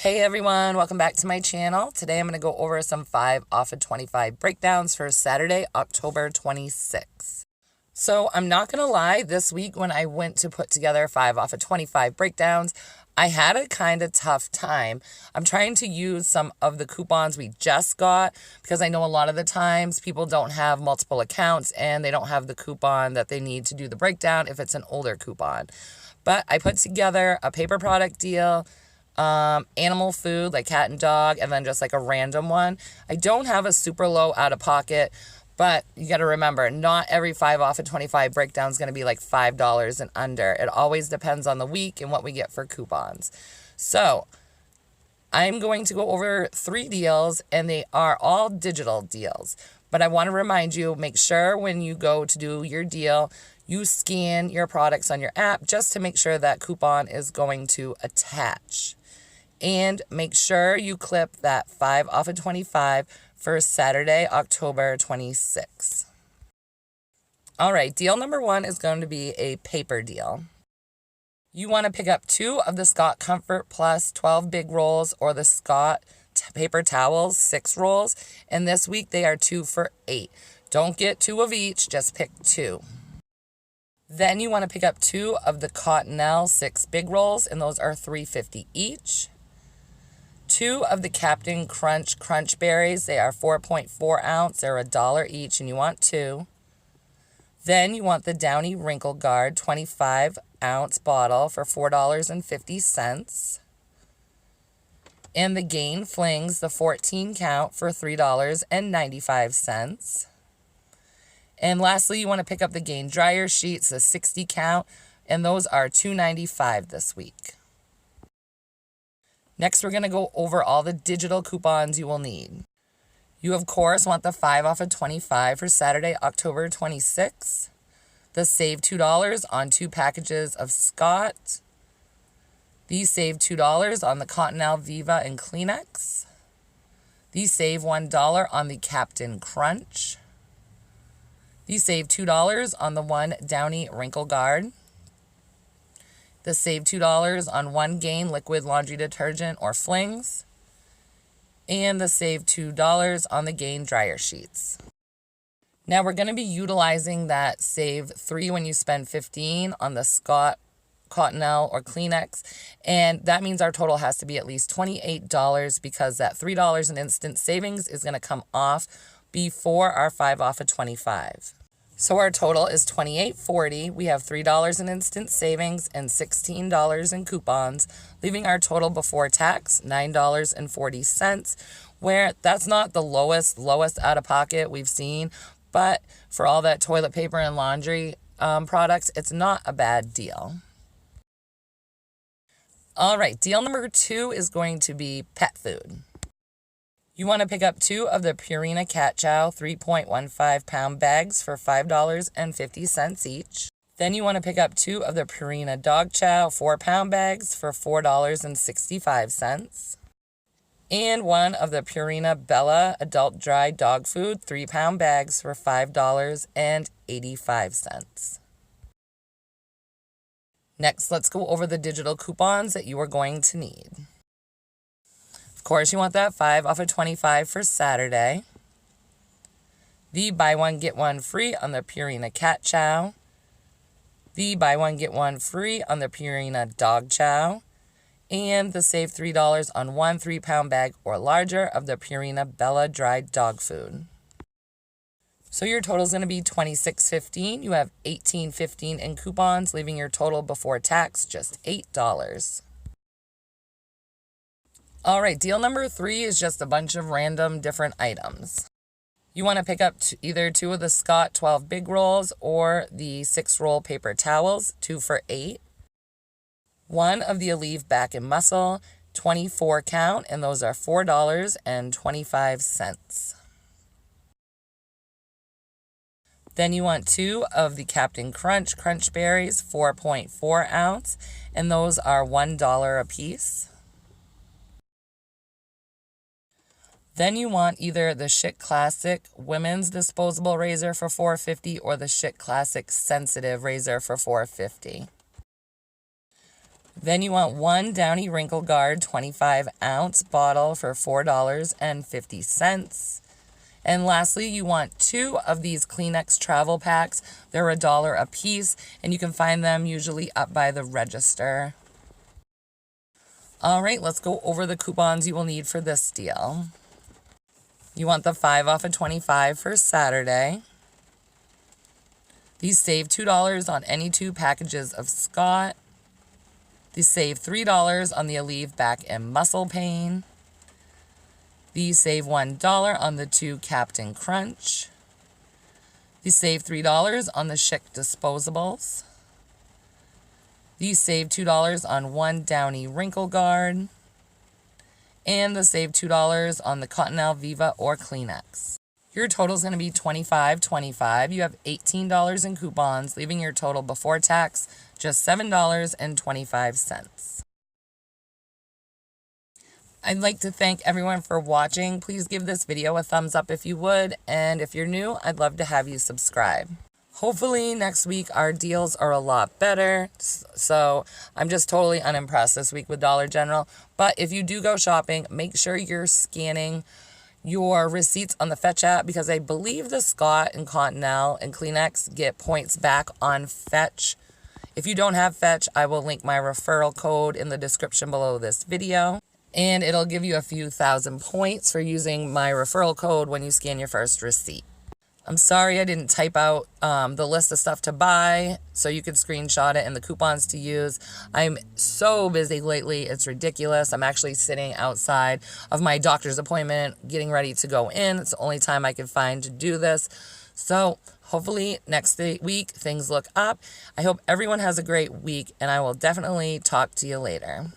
Hey everyone, welcome back to my channel. Today I'm going to go over some 5 off of 25 breakdowns for Saturday, October 26th. So I'm not going to lie, this week when I went to put together 5 off of 25 breakdowns, I had a kind of tough time. I'm trying to use some of the coupons we just got because I know a lot of the times people don't have multiple accounts and they don't have the coupon that they need to do the breakdown if it's an older coupon. But I put together a paper product deal, animal food like cat and dog, and then just like a random one. I don't have a super low out of pocket, but you got to remember, not every 5 off of 25 breakdown is going to be like $5 and under. It always depends on the week and what we get for coupons. So I'm going to go over 3 deals, and they are all digital deals. But I want to remind you, make sure when you go to do your deal, you scan your products on your app just to make sure that coupon is going to attach. And make sure you clip that 5 off of 25 for Saturday, October 26th. All right, deal number 1 is going to be a paper deal. You want to pick up 2 of the Scott Comfort Plus 12 big rolls or the Scott paper towels 6 rolls. And this week they are 2 for $8. Don't get 2 of each, just pick 2. Then you want to pick up 2 of the Cottonelle 6 big rolls, and those are $3.50 each. 2 of the Captain Crunch Crunch Berries, they are 4.4 ounce, they're $1 each, and you want 2. Then you want the Downy Wrinkle Guard 25 ounce bottle for $4.50. And the Gain Flings, the 14 count for $3.95. And lastly, you want to pick up the Gain Dryer Sheets, the 60 count, and those are $2.95 this week. Next, we're going to go over all the digital coupons you will need. You, of course, want the 5 off of 25 for Saturday, October 26th. The Save $2 on 2 packages of Scott. The Save $2 on the Cottonelle Viva and Kleenex. The Save $1 on the Captain Crunch. The Save $2 on the 1 Downy Wrinkle Guard. The Save $2 on 1 Gain Liquid Laundry Detergent or Flings. And the Save $2 on the Gain Dryer Sheets. Now we're going to be utilizing that Save 3 when you spend 15 on the Scott, Cottonelle, or Kleenex. And that means our total has to be at least $28 because that $3 in instant savings is going to come off before our 5 off of 25. So our total is $28.40. We have $3 in instant savings and $16 in coupons, leaving our total before tax $9.40, where that's not the lowest out of pocket we've seen, but for all that toilet paper and laundry products, it's not a bad deal. All right, deal number 2 is going to be pet food. You want to pick up 2 of the Purina Cat Chow 3.15 pound bags for $5.50 each. Then you want to pick up 2 of the Purina Dog Chow 4 pound bags for $4.65. And 1 of the Purina Bella Adult Dry Dog Food 3 pound bags for $5.85. Next, let's go over the digital coupons that you are going to need. Of course, you want that 5 off of 25 for Saturday. The Buy One Get One Free on the Purina Cat Chow. The Buy One Get One Free on the Purina Dog Chow. And the Save $3 on 1 3 pound bag or larger of the Purina Bella Dry Dog Food. So your total is going to be $26.15. You have $18.15 in coupons, leaving your total before tax just $8. All right, deal number 3 is just a bunch of random different items. You want to pick up either 2 of the Scott 12 big rolls or the 6 roll paper towels, 2 for $8. 1 of the Aleve Back and Muscle, 24 count, and those are $4.25. Then you want 2 of the Captain Crunch Crunch Berries, 4.4 ounce, and those are $1 a piece. Then you want either the Schick Classic Women's Disposable Razor for $4.50 or the Schick Classic Sensitive Razor for $4.50. Then you want one Downy Wrinkle Guard 25-ounce bottle for $4.50. And lastly, you want 2 of these Kleenex travel packs. They're $1 a piece, and you can find them usually up by the register. All right, let's go over the coupons you will need for this deal. You want the 5 off of 25 for Saturday. These save $2 on any 2 packages of Scott. These save $3 on the Aleve Back and Muscle Pain. These save $1 on the 2 Captain Crunch. These save $3 on the Schick Disposables. These save $2 on 1 Downy Wrinkle Guard. And the save $2 on the Cottonelle Viva or Kleenex. Your total is going to be $25.25. You have $18 in coupons, leaving your total before tax just $7.25. I'd like to thank everyone for watching. Please give this video a thumbs up if you would, and if you're new, I'd love to have you subscribe. Hopefully next week our deals are a lot better, so I'm just totally unimpressed this week with Dollar General. But if you do go shopping, make sure you're scanning your receipts on the Fetch app, because I believe the Scott and Cottonelle and Kleenex get points back on Fetch. If you don't have Fetch, I will link my referral code in the description below this video. And it'll give you a few thousand points for using my referral code when you scan your first receipt. I'm sorry I didn't type out the list of stuff to buy so you could screenshot it and the coupons to use. I'm so busy lately, it's ridiculous. I'm actually sitting outside of my doctor's appointment getting ready to go in. It's the only time I could find to do this. So hopefully next week things look up. I hope everyone has a great week, and I will definitely talk to you later.